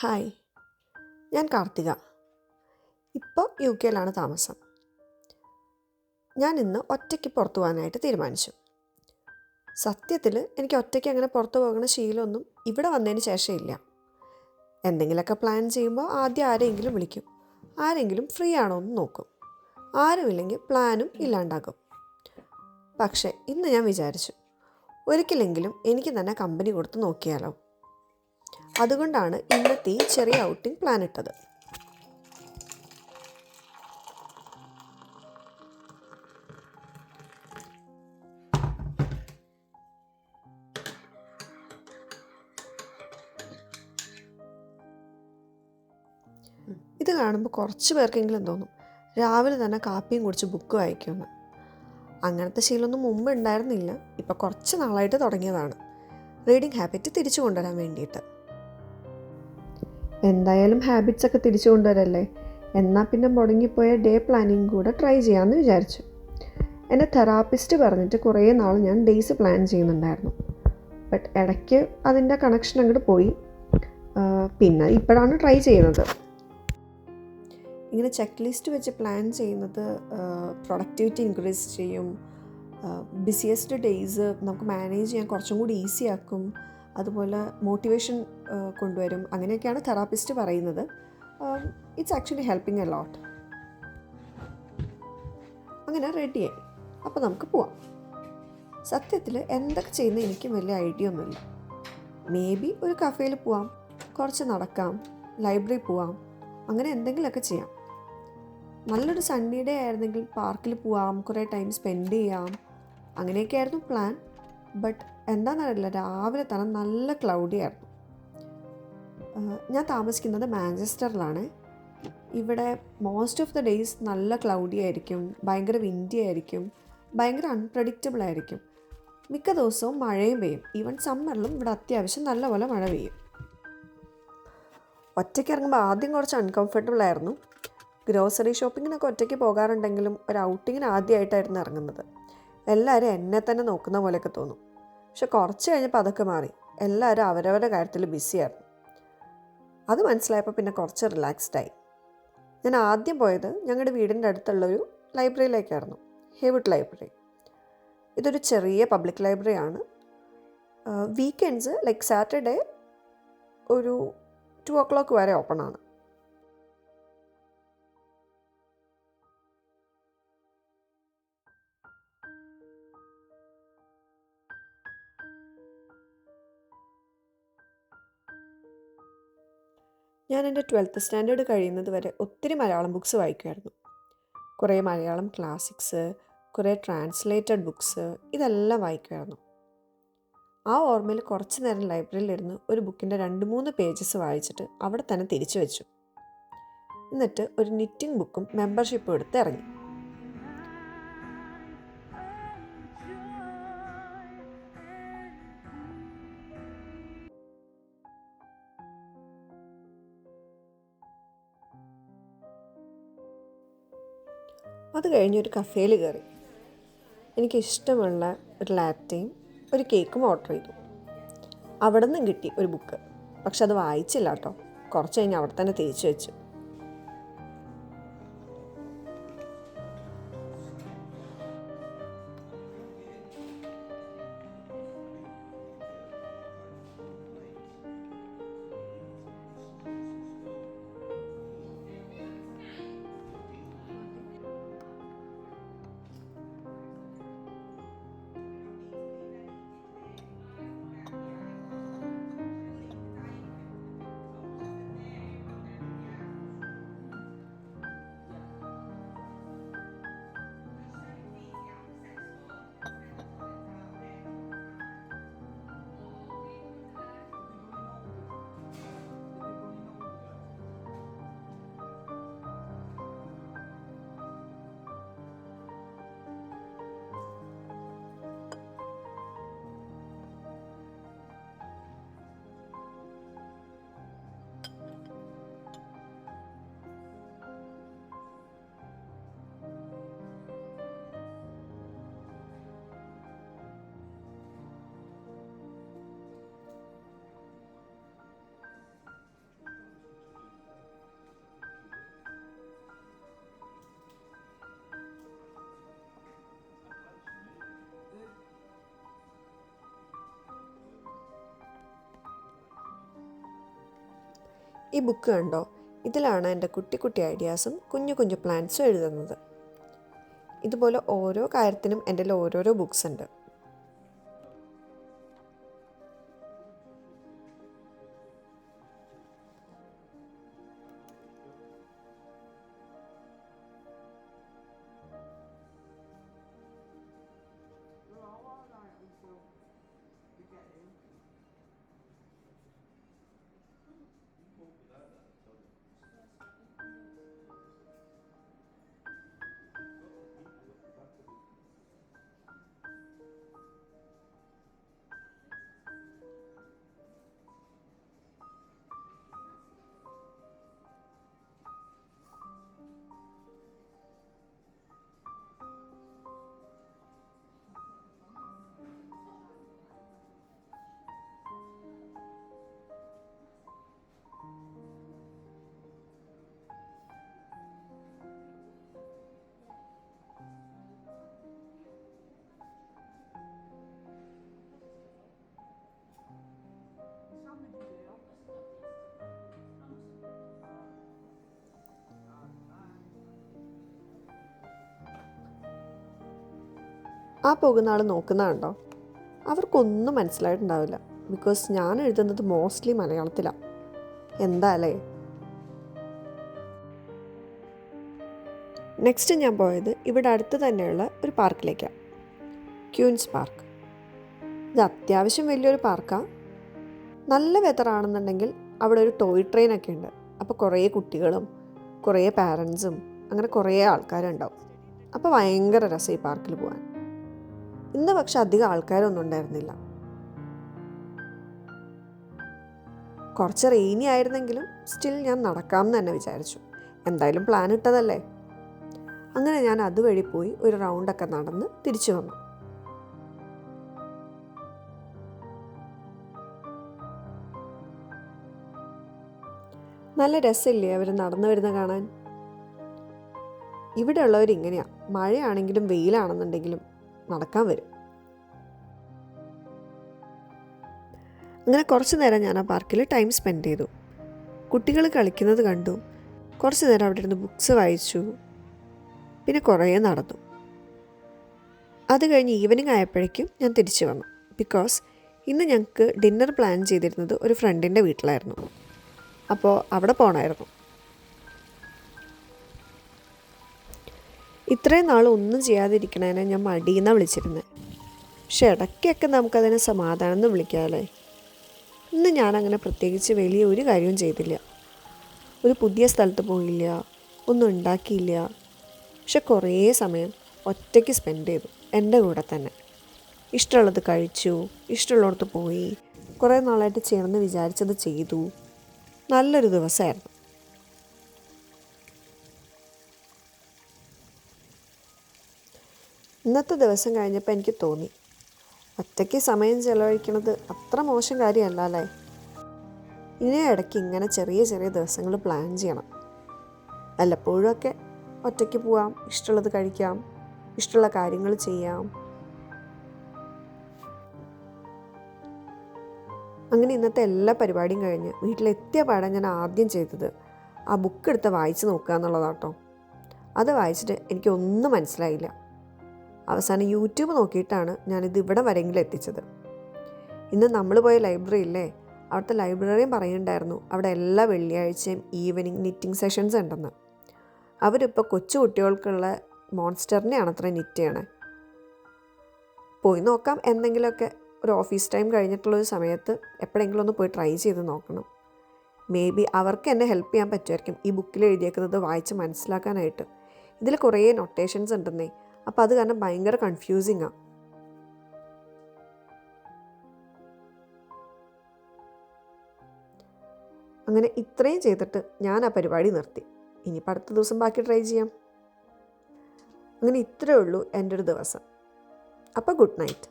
Hi, ഞാൻ കാർത്തിക. ഇപ്പോൾ UK-ലാണ് താമസം. ഞാൻ ഇന്ന് ഒറ്റയ്ക്ക് പുറത്തു പോകാനായിട്ട് തീരുമാനിച്ചു. സത്യത്തിൽ എനിക്ക് ഒറ്റയ്ക്ക് അങ്ങനെ പുറത്തു പോകുന്ന ശീലമൊന്നും ഇവിടെ വന്നതിന് ശേഷം ഇല്ല. എന്തെങ്കിലുമൊക്കെ പ്ലാൻ ചെയ്യുമ്പോൾ ആദ്യം ആരെങ്കിലും വിളിക്കും, ആരെങ്കിലും ഫ്രീ ആണോ എന്ന് നോക്കും, ആരുമില്ലെങ്കിൽ പ്ലാനും ഇല്ലാണ്ടാക്കും. പക്ഷേ ഇന്ന് ഞാൻ വിചാരിച്ചു, ഒരിക്കലെങ്കിലും എനിക്ക് തന്നെ കമ്പനി കൊടുത്ത് നോക്കിയാലോ. അതുകൊണ്ടാണ് ഇന്നത്തെ ഈ ചെറിയ ഔട്ടിംഗ് പ്ലാൻ ഇട്ടത്. ഇത് കാണുമ്പോൾ കുറച്ച് പേർക്കെങ്കിലും തോന്നും രാവിലെ തന്നെ കാപ്പിയും കുടിച്ച് ബുക്ക് വായിക്കുമെന്ന്. അങ്ങനത്തെ ശീലമൊന്നും മുമ്പ് ഉണ്ടായിരുന്നില്ല, ഇപ്പം കുറച്ച് നാളായിട്ട് തുടങ്ങിയതാണ് റീഡിങ് ഹാബിറ്റ് തിരിച്ചു കൊണ്ടുവരാൻ വേണ്ടിയിട്ട്. എന്തായാലും ഹാബിറ്റ്സ് ഒക്കെ തിരിച്ചു കൊണ്ടുവരല്ലേ, എന്നാൽ പിന്നെ മുടങ്ങിപ്പോയ ഡേ പ്ലാനിങ് കൂടെ ട്രൈ ചെയ്യാമെന്ന് വിചാരിച്ചു. എൻ്റെ തെറാപ്പിസ്റ്റ് പറഞ്ഞിട്ട് കുറേ നാൾ ഞാൻ ഡേയ്സ് പ്ലാൻ ചെയ്യുന്നുണ്ടായിരുന്നു. ബട്ട് ഇടയ്ക്ക് അതിൻ്റെ കണക്ഷൻ അങ്ങോട്ട് പോയി. പിന്നെ ഇപ്പോഴാണ് ട്രൈ ചെയ്യുന്നത്. ഇങ്ങനെ ചെക്ക് ലിസ്റ്റ് വെച്ച് പ്ലാൻ ചെയ്യുന്നത് പ്രൊഡക്ടിവിറ്റി ഇൻക്രീസ് ചെയ്യും, ബിസിയസ്റ്റ് ഡേയ്സ് നമുക്ക് മാനേജ് ചെയ്യാൻ കുറച്ചും കൂടി ഈസി ആക്കും, അതുപോലെ മോട്ടിവേഷൻ കൊണ്ടുവരും. അങ്ങനെയൊക്കെയാണ് തെറാപ്പിസ്റ്റ് പറയുന്നത്. It's actually helping a lot. അങ്ങനെ റെഡിയായി, അപ്പോൾ നമുക്ക് പോവാം. സത്യത്തിൽ എന്തൊക്കെ ചെയ്യുന്നത് എനിക്കും വലിയ ഐഡിയ ഒന്നുമില്ല. മേ ബി ഒരു കഫേയിൽ പോവാം, കുറച്ച് നടക്കാം, ലൈബ്രറി പോവാം, അങ്ങനെ എന്തെങ്കിലുമൊക്കെ ചെയ്യാം. നല്ലൊരു സൺഡേ ഡേ ആയിരുന്നെങ്കിൽ പാർക്കിൽ പോവാം, കുറേ ടൈം സ്പെൻഡ് ചെയ്യാം, അങ്ങനെയൊക്കെ ആയിരുന്നു പ്ലാൻ. ബട്ട് എന്താണെന്നറിയില്ല, രാവിലെ തന്നെ നല്ല ക്ലൗഡി ആയിരുന്നു. ഞാൻ താമസിക്കുന്നത് മാഞ്ചസ്റ്ററിലാണ്. ഇവിടെ മോസ്റ്റ് ഓഫ് ദ ഡേയ്സ് നല്ല ക്ലൗഡി ആയിരിക്കും, ഭയങ്കര വിൻഡി ആയിരിക്കും, ഭയങ്കര അൺപ്രഡിക്റ്റബിൾ ആയിരിക്കും. മിക്ക ദിവസവും മഴയും പെയ്യും. ഈവൻ സമ്മറിലും ഇവിടെ അത്യാവശ്യം നല്ലപോലെ മഴ പെയ്യും. ഒറ്റയ്ക്ക് ഇറങ്ങുമ്പോൾ ആദ്യം കുറച്ച് അൺകംഫർട്ടബിൾ ആയിരുന്നു. ഗ്രോസറി ഷോപ്പിങ്ങിനൊക്കെ ഒറ്റയ്ക്ക് പോകാറുണ്ടെങ്കിലും ഒരു ഔട്ടിങ്ങിന് ആദ്യമായിട്ടായിരുന്നു ഇറങ്ങുന്നത്. എല്ലാവരും എന്നെ തന്നെ നോക്കുന്ന പോലെയൊക്കെ തോന്നും. പക്ഷെ കുറച്ച് കഴിഞ്ഞപ്പോൾ അതൊക്കെ മാറി. എല്ലാവരും അവരവരുടെ കാര്യത്തിൽ ബിസിയായിരുന്നു. അത് മനസ്സിലായപ്പോൾ പിന്നെ കുറച്ച് റിലാക്സ്ഡായി. ഞാൻ ആദ്യം പോയത് ഞങ്ങളുടെ വീടിൻ്റെ അടുത്തുള്ളൊരു ലൈബ്രറിയിലേക്കായിരുന്നു, ഹേവുഡ് ലൈബ്രറി. ഇതൊരു ചെറിയ പബ്ലിക് ലൈബ്രറിയാണ്. വീക്കെൻഡ്സ് ലൈക്ക് സാറ്റർഡേ ഒരു 2 o'clock വരെ ഓപ്പൺ ആണ്. ഞാൻ എൻ്റെ 12th സ്റ്റാൻഡേർഡ് കഴിയുന്നത് വരെ ഒത്തിരി മലയാളം ബുക്സ് വായിക്കുമായിരുന്നു. കുറേ മലയാളം ക്ലാസിക്സ്, കുറേ ട്രാൻസ്ലേറ്റഡ് ബുക്സ്, ഇതെല്ലാം വായിക്കുമായിരുന്നു. ആ ഓർമ്മയിൽ കുറച്ച് നേരം ലൈബ്രറിയിലിരുന്ന് ഒരു ബുക്കിൻ്റെ 2-3 പേജസ് വായിച്ചിട്ട് അവിടെ തന്നെ തിരിച്ചു വെച്ചു. എന്നിട്ട് ഒരു നിറ്റിംഗ് ബുക്കും മെമ്പർഷിപ്പും എടുത്ത് ഇറങ്ങി. അത് കഴിഞ്ഞൊരു കഫേയിൽ കയറി. എനിക്കിഷ്ടമുള്ള ഒരു ലാറ്റയും ഒരു കേക്കും ഓർഡർ ചെയ്തു. അവിടെ നിന്നും കിട്ടി ഒരു ബുക്ക്. പക്ഷെ അത് വായിച്ചില്ല കേട്ടോ. കുറച്ച് കഴിഞ്ഞ് അവിടെ തന്നെ തിരിച്ചു വെച്ചു. ഈ ബുക്ക് കണ്ടോ? ഇതിലാണ് എൻ്റെ കുട്ടി കുട്ടി ഐഡിയാസും കുഞ്ഞു കുഞ്ഞു പ്ലാൻസും എഴുതുന്നത്. ഇതുപോലെ ഓരോ കാര്യത്തിനും എൻ്റെ ഓരോരോ ബുക്സ് ഉണ്ട്. ആ പോകുന്ന ആൾ നോക്കുന്നതുണ്ടോ? അവർക്കൊന്നും മനസ്സിലായിട്ടുണ്ടാവില്ല. ബിക്കോസ് ഞാൻ എഴുതുന്നത് മോസ്റ്റ്ലി മലയാളത്തിലാണ്. എന്താ അല്ലേ? നെക്സ്റ്റ് ഞാൻ പോയത് ഇവിടെ അടുത്ത് തന്നെയുള്ള ഒരു പാർക്കിലേക്കാണ്, ക്യൂൻസ് പാർക്ക്. ഇത് അത്യാവശ്യം വലിയൊരു പാർക്കാണ്. നല്ല വെതറാണെന്നുണ്ടെങ്കിൽ അവിടെ ഒരു ടോയ് ട്രെയിനൊക്കെ ഉണ്ട്. അപ്പോൾ കുറേ കുട്ടികളും കുറേ പാരൻസും അങ്ങനെ കുറേ ആൾക്കാരുണ്ടാവും. അപ്പോൾ ഭയങ്കര രസം ഈ പാർക്കിൽ പോകാൻ. ഇന്ന് പക്ഷെ അധികം ആൾക്കാരൊന്നും ഉണ്ടായിരുന്നില്ല. കുറച്ച് റെയിനി ആയിരുന്നെങ്കിലും സ്റ്റിൽ ഞാൻ നടക്കാമെന്ന് തന്നെ വിചാരിച്ചു. എന്തായാലും പ്ലാൻ ഇട്ടതല്ലേ. അങ്ങനെ ഞാൻ അതുവഴി പോയി ഒരു റൗണ്ടൊക്കെ നടന്ന് തിരിച്ചു വന്നു. നല്ല രസമില്ലേ അവർ നടന്നു വരുന്ന കാണാൻ? ഇവിടെ ഉള്ളവരിങ്ങനെയാണ്. മഴയാണെങ്കിലും വെയിലാണെന്നുണ്ടെങ്കിലും നടക്കാൻ വരും. അങ്ങനെ കുറച്ച് നേരം ഞാൻ ആ പാർക്കിൽ ടൈം സ്പെൻഡ് ചെയ്തു. കുട്ടികൾ കളിക്കുന്നത് കണ്ടു. കുറച്ച് നേരം അവിടെ ഇരുന്ന് ബുക്സ് വായിച്ചു. പിന്നെ കുറേ നടന്നു. അത് കഴിഞ്ഞ് ഈവനിങ് ആയപ്പോഴേക്കും ഞാൻ തിരിച്ചു വന്നു. ബിക്കോസ് ഇന്ന് ഞങ്ങൾക്ക് ഡിന്നർ പ്ലാൻ ചെയ്തിരുന്നത് ഒരു ഫ്രണ്ടിൻ്റെ വീട്ടിലായിരുന്നു. അപ്പോൾ അവിടെ പോകണമായിരുന്നു. ഇത്രയും നാൾ ഒന്നും ചെയ്യാതിരിക്കണേനെ ഞാൻ മടിയെന്നാണ് വിളിച്ചിരുന്നത്. പക്ഷെ ഇടയ്ക്കൊക്കെ നമുക്കതിനെ സമാധാനം എന്ന് വിളിക്കാമല്ലേ. ഇന്ന് ഞാനങ്ങനെ പ്രത്യേകിച്ച് വലിയ ഒരു കാര്യവും ചെയ്തില്ല. ഒരു പുതിയ സ്ഥലത്ത് പോയില്ല, ഒന്നും ഉണ്ടാക്കിയില്ല. പക്ഷെ കുറേ സമയം ഒറ്റയ്ക്ക് സ്പെൻഡ് ചെയ്തു എൻ്റെ കൂടെ തന്നെ. ഇഷ്ടമുള്ളത് കഴിച്ചു, ഇഷ്ടമുള്ളിടത്ത് പോയി, കുറേ നാളായിട്ട് ചെയ്യണമെന്ന് വിചാരിച്ചത് ചെയ്തു. നല്ലൊരു ദിവസമായിരുന്നു. ഇന്നത്തെ ദിവസം കഴിഞ്ഞപ്പോൾ എനിക്ക് തോന്നി, ഒറ്റയ്ക്ക് സമയം ചിലവഴിക്കുന്നത് അത്ര മോശം കാര്യമല്ല അല്ലേ. ഇനി ഇടയ്ക്ക് ഇങ്ങനെ ചെറിയ ചെറിയ ദിവസങ്ങൾ പ്ലാൻ ചെയ്യണം. വല്ലപ്പോഴുമൊക്കെ ഒറ്റയ്ക്ക് പോവാം, ഇഷ്ടമുള്ളത് കഴിക്കാം, ഇഷ്ടമുള്ള കാര്യങ്ങൾ ചെയ്യാം. അങ്ങനെ ഇന്നത്തെ എല്ലാ പരിപാടിയും കഴിഞ്ഞ് വീട്ടിലെത്തിയ പാടെ ഞാൻ ആദ്യം ചെയ്തത് ആ ബുക്ക് എടുത്ത് വായിച്ച് നോക്കുക എന്നുള്ളതാട്ടോ. അത് വായിച്ചിട്ട് എനിക്കൊന്നും മനസ്സിലായില്ല. അവസാനം യൂട്യൂബ് നോക്കിയിട്ടാണ് ഞാനിത് ഇവിടെ വരെയെങ്കിലും എത്തിച്ചത്. ഇന്ന് നമ്മൾ പോയ ലൈബ്രറി ഇല്ലേ, അവിടുത്തെ ലൈബ്രറിയും പറയുന്നുണ്ടായിരുന്നു അവിടെ എല്ലാ വെള്ളിയാഴ്ചയും ഈവനിങ് നിറ്റിംഗ് സെഷൻസ് ഉണ്ടെന്ന്. അവരിപ്പോൾ കൊച്ചു കുട്ടികൾക്കുള്ള മോൺസ്റ്ററിനെയാണ് അത്ര നിറ്റ് ചെയ്യണേ. പോയി നോക്കാം. എന്തെങ്കിലുമൊക്കെ ഒരു ഓഫീസ് ടൈം കഴിഞ്ഞിട്ടുള്ളൊരു സമയത്ത് എപ്പോഴെങ്കിലും ഒന്ന് പോയി ട്രൈ ചെയ്ത് നോക്കണം. മേ ബി അവർക്ക് എന്നെ ഹെൽപ്പ് ചെയ്യാൻ പറ്റുമായിരിക്കും ഈ ബുക്കിൽ എഴുതിയേക്കുന്നത് വായിച്ച് മനസ്സിലാക്കാനായിട്ട്. ഇതിൽ കുറേ നൊട്ടേഷൻസ് ഉണ്ടെന്നേ. അപ്പോൾ അത് കാരണം ഭയങ്കര കൺഫ്യൂസിങ്ങാണ്. അങ്ങനെ ഇത്രയും ചെയ്തിട്ട് ഞാൻ ആ പരിപാടി നിർത്തി. ഇനിയിപ്പോൾ അടുത്ത ദിവസം ബാക്കി ട്രൈ ചെയ്യാം. അങ്ങനെ ഇത്രയേ ഉള്ളൂ എൻ്റെ ഒരു ദിവസം. അപ്പോൾ ഗുഡ് നൈറ്റ്.